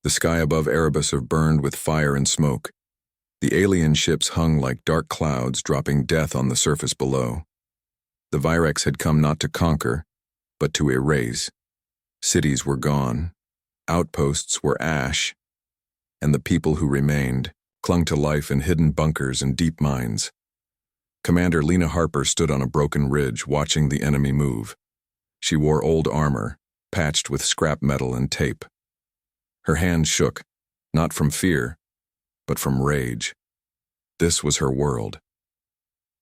The sky above Erebus burned with fire and smoke. The alien ships hung like dark clouds, dropping death on the surface below. The Virex had come not to conquer, but to erase. Cities were gone. Outposts were ash. And the people who remained clung to life in hidden bunkers and deep mines. Commander Lena Harper stood on a broken ridge, watching the enemy move. She wore old armor, patched with scrap metal and tape. Her hands shook, not from fear, but from rage. This was her world.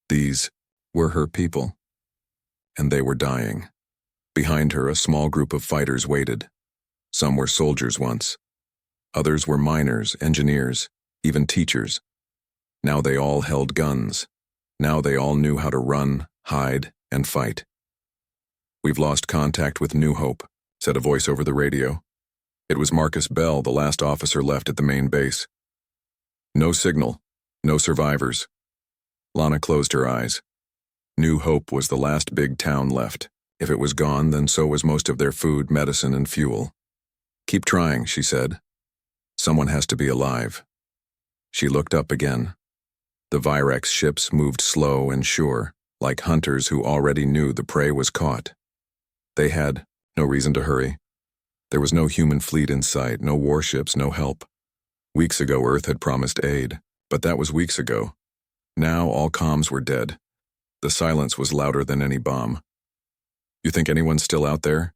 These were her people. And they were dying. Behind her, a small group of fighters waited. Some were soldiers once. Others were miners, engineers, even teachers. Now they all held guns. Now they all knew how to run, hide, and fight. "We've lost contact with New Hope," said a voice over the radio. It was Marcus Bell, the last officer left at the main base. "No signal, no survivors." Lana closed her eyes. New Hope was the last big town left. If it was gone, then so was most of their food, medicine, and fuel. "Keep trying," she said. "Someone has to be alive." She looked up again. The Virex ships moved slow and sure, like hunters who already knew the prey was caught. They had no reason to hurry. There was no human fleet in sight, no warships, no help. Weeks ago, Earth had promised aid, but that was weeks ago. Now all comms were dead. The silence was louder than any bomb. "You think anyone's still out there?"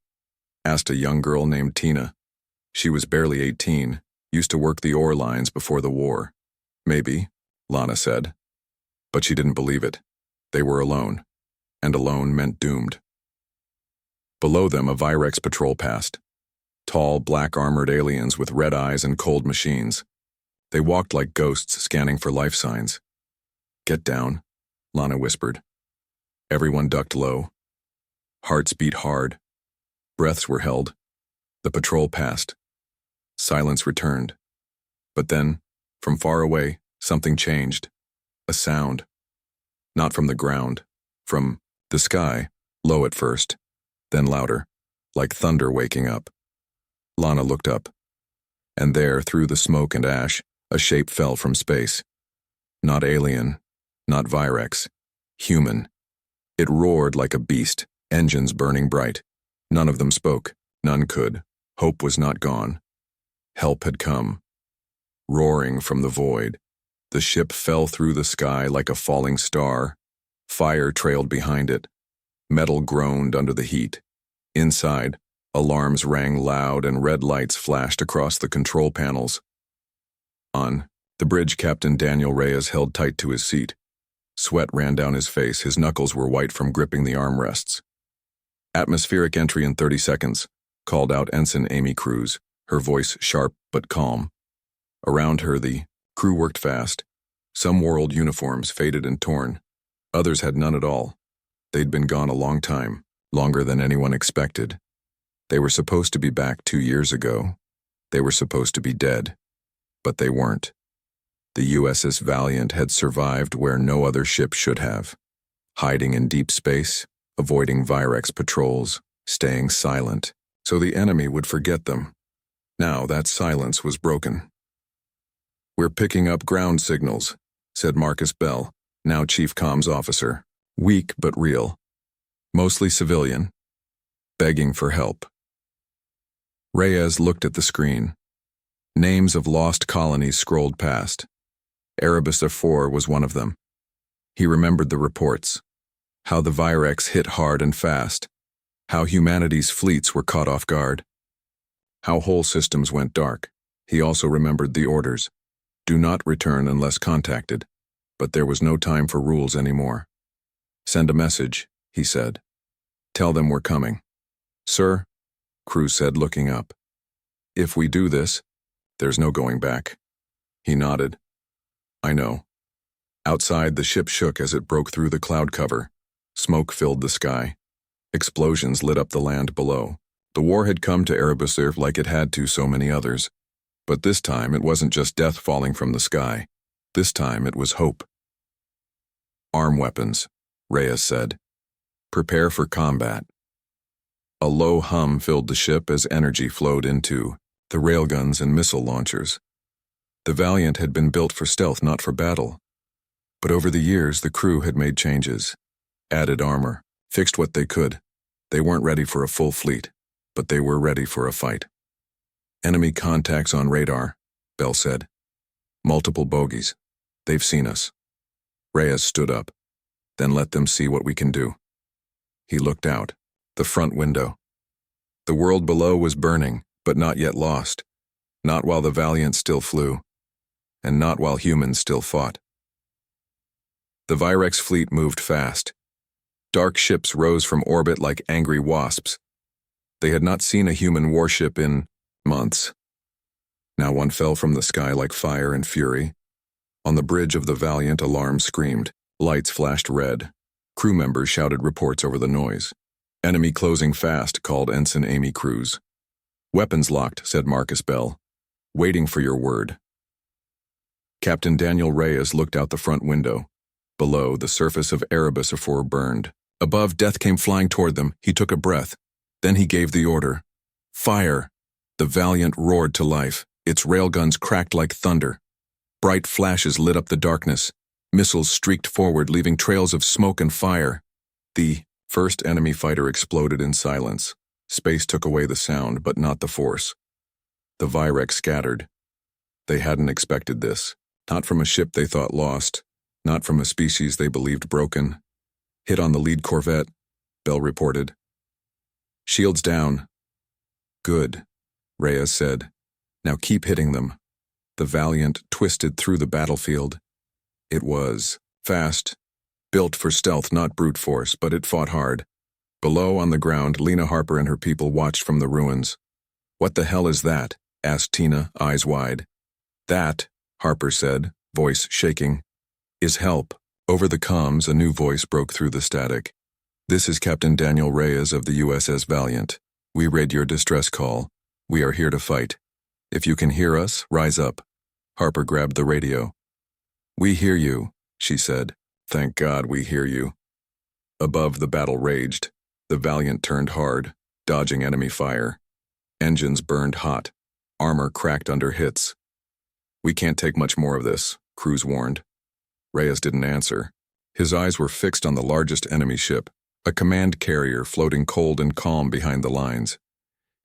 asked a young girl named Tina. She was barely 18, used to work the ore lines before the war. "Maybe," Lana said. But she didn't believe it. They were alone, and alone meant doomed. Below them, a Virex patrol passed. Tall, black-armored aliens with red eyes and cold machines. They walked like ghosts, scanning for life signs. "Get down," Lana whispered. Everyone ducked low. Hearts beat hard. Breaths were held. The patrol passed. Silence returned. But then, from far away, something changed. A sound. Not from the ground. From the sky, low at first, then louder, like thunder waking up. Lana looked up. And there, through the smoke and ash, a shape fell from space. Not alien, not Virex. Human. It roared like a beast, engines burning bright. None of them spoke. None could. Hope was not gone. Help had come. Roaring from the void, the ship fell through the sky like a falling star. Fire trailed behind it. Metal groaned under the heat. Inside, alarms rang loud and red lights flashed across the control panels. On the bridge, Captain Daniel Reyes held tight to his seat. Sweat ran down his face, his knuckles were white from gripping the armrests. "Atmospheric entry in 30 seconds, called out Ensign Amy Cruz, her voice sharp but calm. Around her, the crew worked fast. Some wore old uniforms, faded and torn. Others had none at all. They'd been gone a long time, longer than anyone expected. They were supposed to be back 2 years ago. They were supposed to be dead. But they weren't. The USS Valiant had survived where no other ship should have. Hiding in deep space, avoiding Virex patrols, staying silent, so the enemy would forget them. Now that silence was broken. "We're picking up ground signals," said Marcus Bell, now Chief Comms Officer. Weak but real. Mostly civilian. Begging for help. Reyes looked at the screen. Names of lost colonies scrolled past. Erebus IV was one of them. He remembered the reports. How the Virex hit hard and fast. How humanity's fleets were caught off guard. How whole systems went dark. He also remembered the orders. Do not return unless contacted. But there was no time for rules anymore. "Send a message," he said. "Tell them we're coming." "Sir," Cruz said, looking up. "If we do this, there's no going back." He nodded. "I know." Outside, the ship shook as it broke through the cloud cover. Smoke filled the sky. Explosions lit up the land below. The war had come to Erebus like it had to so many others. But this time, it wasn't just death falling from the sky. This time, it was hope. "Arm weapons," Reyes said. "Prepare for combat." A low hum filled the ship as energy flowed into the railguns and missile launchers. The Valiant had been built for stealth, not for battle. But over the years, the crew had made changes, added armor, fixed what they could. They weren't ready for a full fleet, but they were ready for a fight. Enemy contacts on radar, Bell said. Multiple bogies. They've seen us. Reyes stood up. Then let them see what we can do. He looked out, the front window. The world below was burning, but not yet lost. Not while the Valiant still flew, and not while humans still fought. The Virex fleet moved fast. Dark ships rose from orbit like angry wasps. They had not seen a human warship in months. Now one fell from the sky like fire and fury. On the bridge of the Valiant, alarms screamed. Lights flashed red. Crew members shouted reports over the noise. Enemy closing fast, called Ensign Amy Cruz. Weapons locked, said Marcus Bell. Waiting for your word. Captain Daniel Reyes looked out the front window. Below, the surface of Erebus Afor burned. Above, death came flying toward them. He took a breath. Then he gave the order. Fire! The Valiant roared to life. Its railguns cracked like thunder. Bright flashes lit up the darkness. Missiles streaked forward, leaving trails of smoke and fire. The first enemy fighter exploded in silence. Space took away the sound, but not the force. The Virex scattered. They hadn't expected this. Not from a ship they thought lost. Not from a species they believed broken. Hit on the lead corvette, Bell reported. Shields down. Good, Reyes said. Now keep hitting them. The Valiant twisted through the battlefield. It was fast, built for stealth, not brute force, but it fought hard. Below on the ground, Lena Harper and her people watched from the ruins. What the hell is that? Asked Tina, eyes wide. That, Harper said, voice shaking, is help. Over the comms, a new voice broke through the static. This is Captain Daniel Reyes of the USS Valiant. We read your distress call. We are here to fight. If you can hear us, rise up. Harper grabbed the radio. We hear you, she said. Thank God we hear you. Above, the battle raged. The Valiant turned hard, dodging enemy fire. Engines burned hot. Armor cracked under hits. We can't take much more of this, Cruz warned. Reyes didn't answer. His eyes were fixed on the largest enemy ship, a command carrier floating cold and calm behind the lines.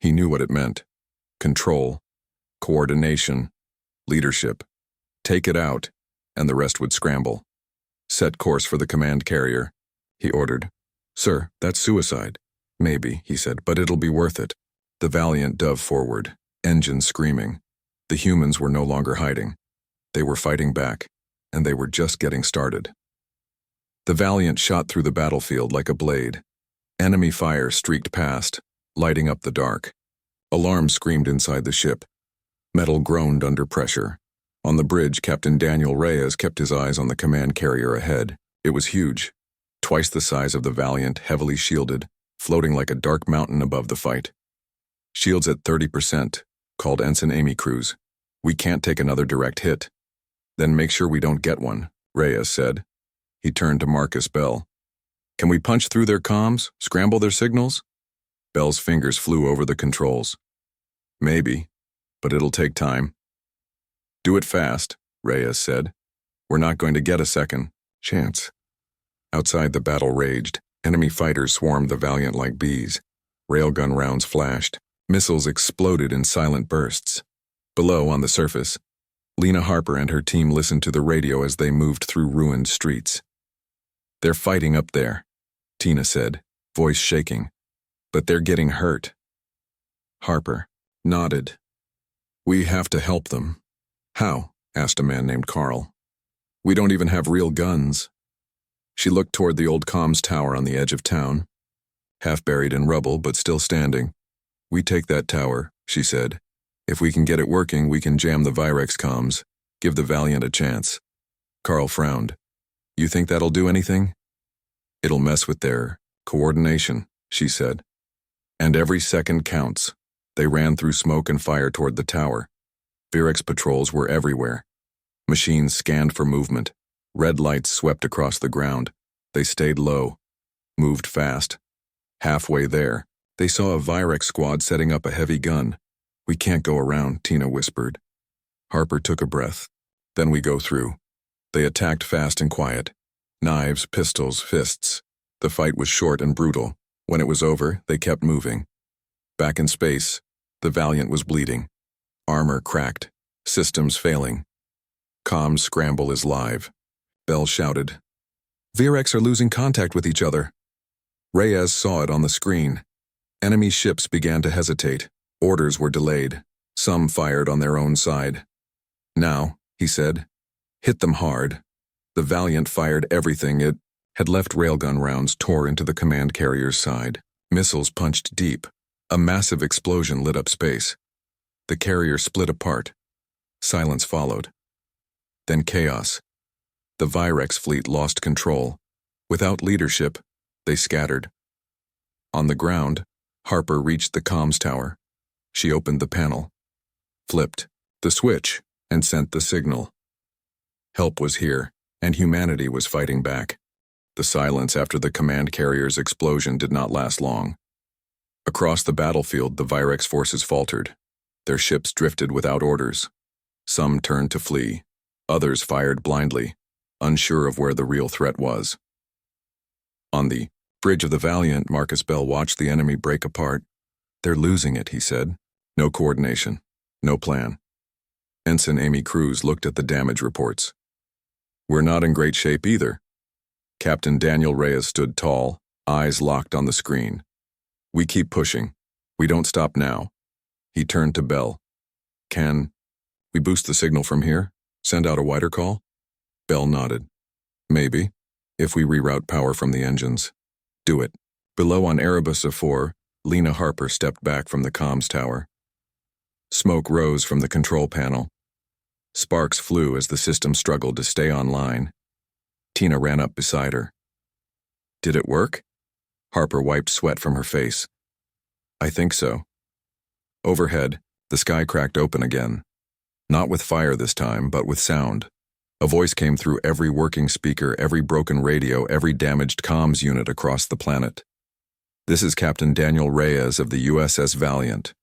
He knew what it meant. Control, coordination, leadership. Take it out, and the rest would scramble. Set course for the command carrier, he ordered. Sir, that's suicide. Maybe, he said, but it'll be worth it. The Valiant dove forward, engines screaming. The humans were no longer hiding. They were fighting back, and they were just getting started. The Valiant shot through the battlefield like a blade. Enemy fire streaked past, lighting up the dark. Alarms screamed inside the ship. Metal groaned under pressure. On the bridge, Captain Daniel Reyes kept his eyes on the command carrier ahead. It was huge, twice the size of the Valiant, heavily shielded, floating like a dark mountain above the fight. Shields at 30%, called Ensign Amy Cruz. We can't take another direct hit. Then make sure we don't get one, Reyes said. He turned to Marcus Bell. Can we punch through their comms, scramble their signals? Bell's fingers flew over the controls. Maybe, but it'll take time. Do it fast, Reyes said. We're not going to get a second chance. Outside, the battle raged. Enemy fighters swarmed the Valiant like bees. Railgun rounds flashed. Missiles exploded in silent bursts. Below, on the surface, Lena Harper and her team listened to the radio as they moved through ruined streets. They're fighting up there, Tina said, voice shaking. But they're getting hurt. Harper nodded. We have to help them. How? Asked a man named Carl. We don't even have real guns. She looked toward the old comms tower on the edge of town, half buried in rubble but still standing. We take that tower, she said. If we can get it working, we can jam the Virex comms, give the Valiant a chance. Carl frowned. You think that'll do anything? It'll mess with their coordination, she said. And every second counts. They ran through smoke and fire toward the tower. Virex patrols were everywhere. Machines scanned for movement. Red lights swept across the ground. They stayed low, moved fast. Halfway there, they saw a Virex squad setting up a heavy gun. We can't go around, Tina whispered. Harper took a breath. Then we go through. They attacked fast and quiet. Knives, pistols, fists. The fight was short and brutal. When it was over, they kept moving. Back in space, the Valiant was bleeding. Armor cracked. Systems failing. Comms scramble is live. Bell shouted. "VRX are losing contact with each other." Reyes saw it on the screen. Enemy ships began to hesitate. Orders were delayed. Some fired on their own side. "Now," he said, "hit them hard." The Valiant fired everything it had left. Railgun rounds tore into the command carrier's side. Missiles punched deep. A massive explosion lit up space. The carrier split apart. Silence followed. Then chaos. The Virex fleet lost control. Without leadership, they scattered. On the ground, Harper reached the comms tower. She opened the panel, flipped the switch, and sent the signal. Help was here, and humanity was fighting back. The silence after the command carrier's explosion did not last long. Across the battlefield, the Virex forces faltered. Their ships drifted without orders. Some turned to flee. Others fired blindly, unsure of where the real threat was. On the bridge of the Valiant, Marcus Bell watched the enemy break apart. "They're losing it," he said. "No coordination. No plan." Ensign Amy Cruz looked at the damage reports. "We're not in great shape either." Captain Daniel Reyes stood tall, eyes locked on the screen. "We keep pushing. We don't stop now." He turned to Bell. "Can we boost the signal from here? Send out a wider call?" Bell nodded. "Maybe, if we reroute power from the engines." "Do it." Below on Erebus A4, Lena Harper stepped back from the comms tower. Smoke rose from the control panel. Sparks flew as the system struggled to stay online. Tina ran up beside her. "Did it work?" Harper wiped sweat from her face. "I think so." Overhead, the sky cracked open again. Not with fire this time, but with sound. A voice came through every working speaker, every broken radio, every damaged comms unit across the planet. "This is Captain Daniel Reyes of the USS Valiant.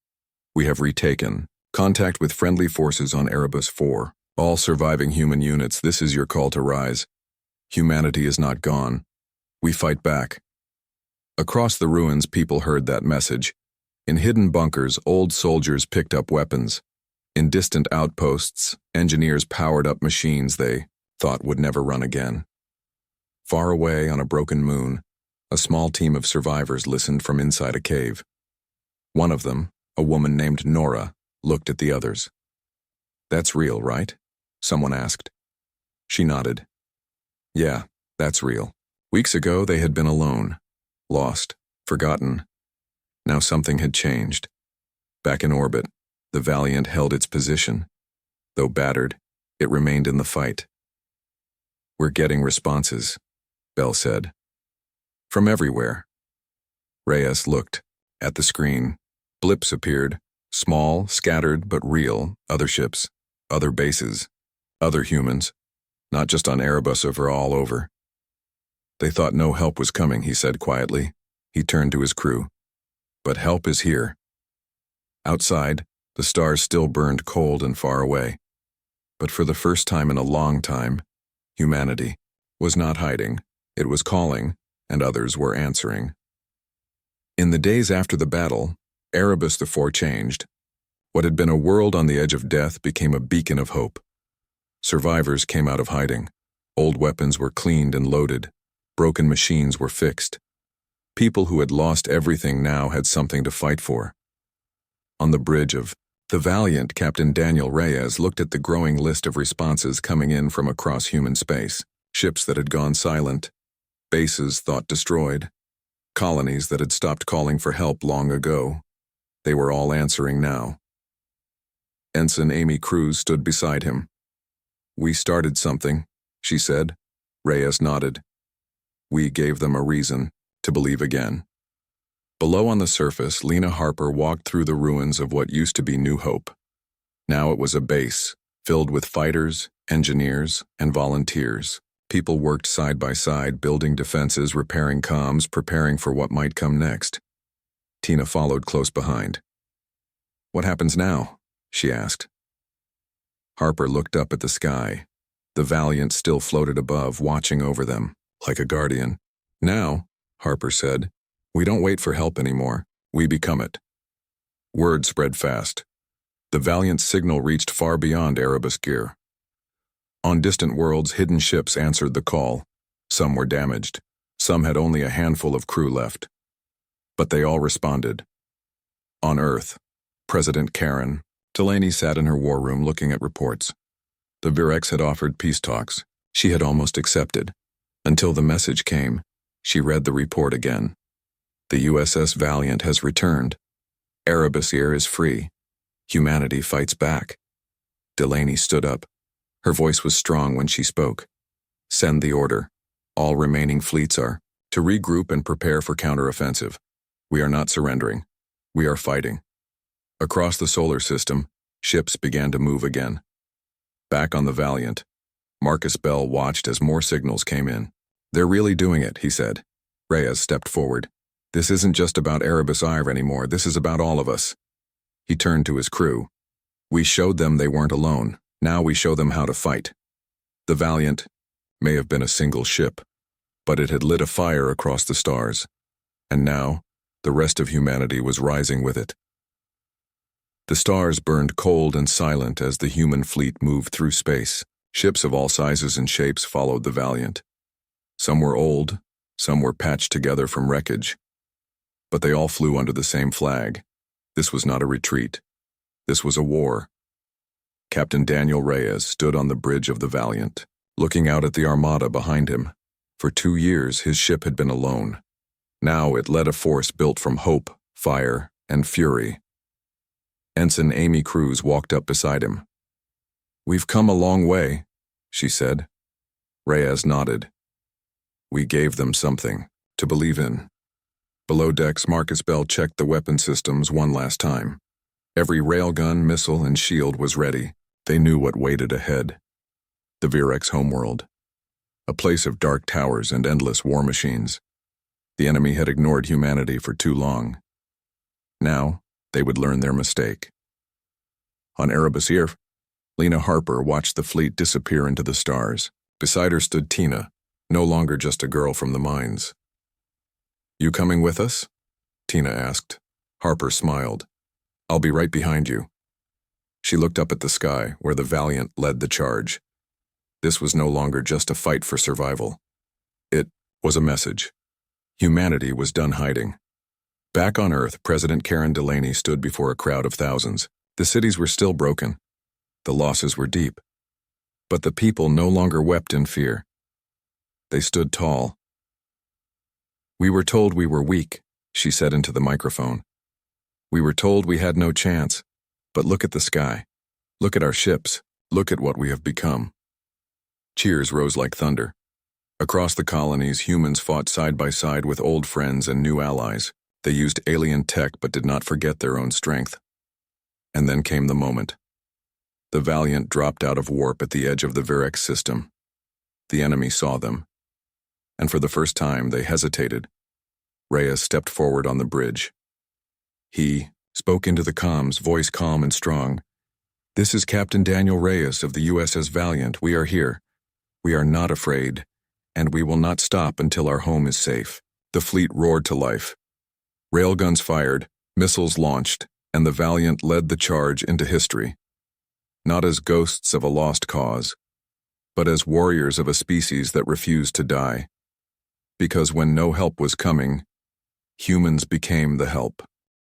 We have retaken contact with friendly forces on Erebus 4. All surviving human units, this is your call to rise. Humanity is not gone. We fight back." Across the ruins, people heard that message. In hidden bunkers, old soldiers picked up weapons. In distant outposts, engineers powered up machines they thought would never run again. Far away on a broken moon, a small team of survivors listened from inside a cave. One of them, a woman named Nora, looked at the others. "That's real, right?" someone asked. She nodded. "Yeah, that's real." Weeks ago, they had been alone, lost, forgotten. Now something had changed. Back in orbit, the Valiant held its position. Though battered, it remained in the fight. "We're getting responses," Bell said. "From everywhere." Reyes looked at the screen. Blips appeared, small, scattered, but real. Other ships, other bases, other humans. Not just on Erebus, over all over. "They thought no help was coming," he said quietly. He turned to his crew. "But help is here." Outside, the stars still burned cold and far away. But for the first time in a long time, humanity was not hiding. It was calling, and others were answering. In the days after the battle, Erebus IV changed. What had been a world on the edge of death became a beacon of hope. Survivors came out of hiding. Old weapons were cleaned and loaded. Broken machines were fixed. People who had lost everything now had something to fight for. On the bridge of the Valiant, Captain Daniel Reyes looked at the growing list of responses coming in from across human space. Ships that had gone silent, bases thought destroyed, colonies that had stopped calling for help long ago. They were all answering now. Ensign Amy Cruz stood beside him. "We started something," she said. Reyes nodded. "We gave them a reason to believe again." Below on the surface, Lena Harper walked through the ruins of what used to be New Hope. Now it was a base, filled with fighters, engineers, and volunteers. People worked side by side, building defenses, repairing comms, preparing for what might come next. Tina followed close behind. What happens now? She asked. Harper looked up at the sky. The Valiant still floated above, watching over them, like a guardian. Now, Harper said, we don't wait for help anymore. We become it. Word spread fast. The Valiant's signal reached far beyond Erebus gear. On distant worlds, hidden ships answered the call. Some were damaged. Some had only a handful of crew left. But they all responded. On Earth, President Karen Delaney sat in her war room looking at reports. The Virex had offered peace talks. She had almost accepted. Until the message came, she read the report again. The USS Valiant has returned. Erebus is free. Humanity fights back. Delaney stood up. Her voice was strong when she spoke. Send the order. All remaining fleets are to regroup and prepare for counteroffensive. We are not surrendering. We are fighting. Across the solar system, ships began to move again. Back on the Valiant, Marcus Bell watched as more signals came in. They're really doing it, he said. Reyes stepped forward. This isn't just about Erebus anymore, this is about all of us. He turned to his crew. We showed them they weren't alone. Now we show them how to fight. The Valiant may have been a single ship, but it had lit a fire across the stars. And now, the rest of humanity was rising with it. The stars burned cold and silent as the human fleet moved through space. Ships of all sizes and shapes followed the Valiant. Some were old, some were patched together from wreckage. But they all flew under the same flag. This was not a retreat. This was a war. Captain Daniel Reyes stood on the bridge of the Valiant, looking out at the armada behind him. For 2 years, his ship had been alone. Now it led a force built from hope, fire, and fury. Ensign Amy Cruz walked up beside him. We've come a long way, she said. Reyes nodded. We gave them something to believe in. Below decks, Marcus Bell checked the weapon systems one last time. Every railgun, missile, and shield was ready. They knew what waited ahead. The Virex homeworld. A place of dark towers and endless war machines. The enemy had ignored humanity for too long. Now, they would learn their mistake. On Erebus, Lena Harper watched the fleet disappear into the stars. Beside her stood Tina, no longer just a girl from the mines. You coming with us? Tina asked. Harper smiled. I'll be right behind you. She looked up at the sky, where the Valiant led the charge. This was no longer just a fight for survival. It was a message. Humanity was done hiding. Back on Earth, President Karen Delaney stood before a crowd of thousands. The cities were still broken. The losses were deep. But the people no longer wept in fear. They stood tall. We were told we were weak, she said into the microphone. We were told we had no chance. But look at the sky. Look at our ships. Look at what we have become. Cheers rose like thunder. Across the colonies, humans fought side by side with old friends and new allies. They used alien tech but did not forget their own strength. And then came the moment. The Valiant dropped out of warp at the edge of the Virex system. The enemy saw them. And for the first time, they hesitated. Reyes stepped forward on the bridge. He spoke into the comms, voice calm and strong. This is Captain Daniel Reyes of the USS Valiant. We are here. We are not afraid, and we will not stop until our home is safe. The fleet roared to life. Railguns fired, missiles launched, and the Valiant led the charge into history. Not as ghosts of a lost cause, but as warriors of a species that refused to die. Because when no help was coming, humans became the help.